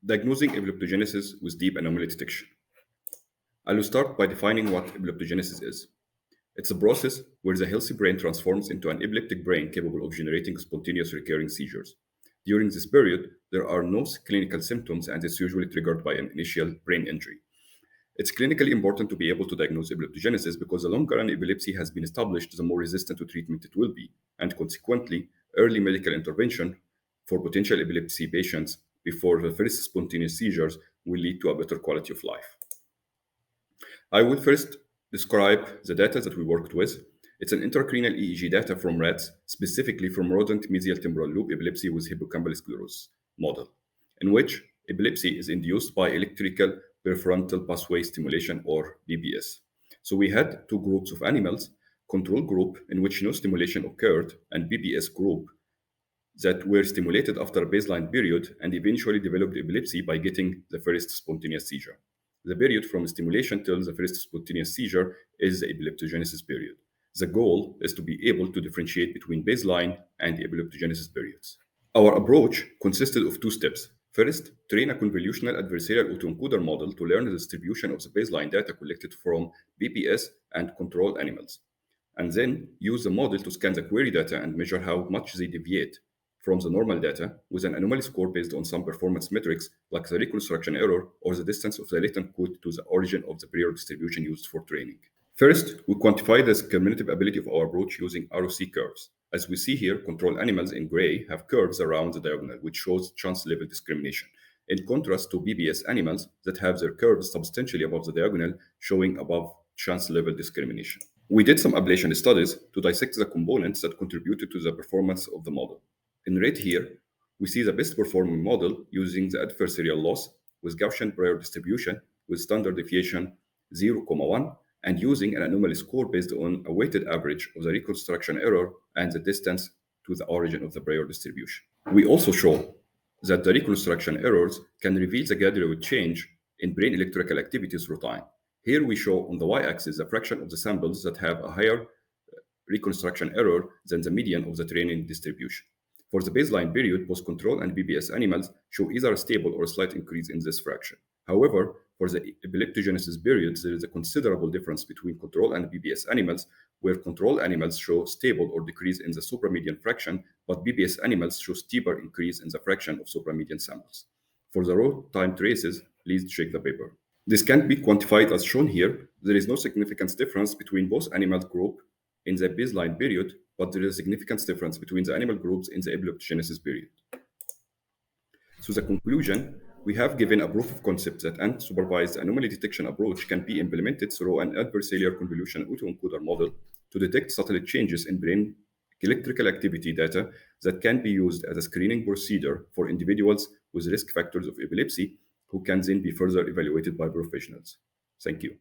Diagnosing epileptogenesis with deep anomaly detection. I will start by defining what epileptogenesis is. It's a process where the healthy brain transforms into an epileptic brain capable of generating spontaneous recurring seizures. During this period, there are no clinical symptoms and it's usually triggered by an initial brain injury. It's clinically important to be able to diagnose epileptogenesis because the longer an epilepsy has been established, the more resistant to treatment it will be, and consequently, early medical intervention for potential epilepsy patients before the first spontaneous seizures will lead to a better quality of life. I will first describe the data that we worked with. It's an intracranial EEG data from rats, specifically from rodent mesial temporal loop epilepsy with hippocampal sclerosis model, in which epilepsy is induced by electrical prefrontal pathway stimulation or BPS. So we had two groups of animals, control group in which no stimulation occurred, and BPS group that were stimulated after a baseline period and eventually developed epilepsy by getting the first spontaneous seizure. The period from stimulation till the first spontaneous seizure is the epileptogenesis period. The goal is to be able to differentiate between baseline and epileptogenesis periods. Our approach consisted of two steps. First, train a convolutional adversarial autoencoder model to learn the distribution of the baseline data collected from BPS and control animals, and then use the model to scan the query data and measure how much they deviate from the normal data with an anomaly score based on some performance metrics like the reconstruction error or the distance of the latent code to the origin of the prior distribution used for training. First, we quantify the cumulative ability of our approach using ROC curves. As we see here, control animals in gray have curves around the diagonal, which shows chance level discrimination, in contrast to BBS animals that have their curves substantially above the diagonal, showing above chance level discrimination. We did some ablation studies to dissect the components that contributed to the performance of the model. In red here, we see the best performing model using the adversarial loss with Gaussian prior distribution with standard deviation 0,1 and using an anomaly score based on a weighted average of the reconstruction error and the distance to the origin of the prior distribution. We also show that the reconstruction errors can reveal the gradual change in brain electrical activity through time. Here we show on the y-axis the fraction of the samples that have a higher reconstruction error than the median of the training distribution. For the baseline period, both control and BBS animals show either a stable or a slight increase in this fraction. However, for the epileptogenesis period, there is a considerable difference between control and BBS animals, where control animals show stable or decrease in the supramedian fraction, but BBS animals show steeper increase in the fraction of supramedian samples. For the raw time traces, please check the paper. This can't be quantified as shown here. There is no significant difference between both animal groups in the baseline period, but there is a significant difference between the animal groups in the epileptogenesis period. So the conclusion, we have given a proof of concept that unsupervised anomaly detection approach can be implemented through an adversarial convolutional autoencoder model to detect subtle changes in brain electrical activity data that can be used as a screening procedure for individuals with risk factors of epilepsy who can then be further evaluated by professionals. Thank you.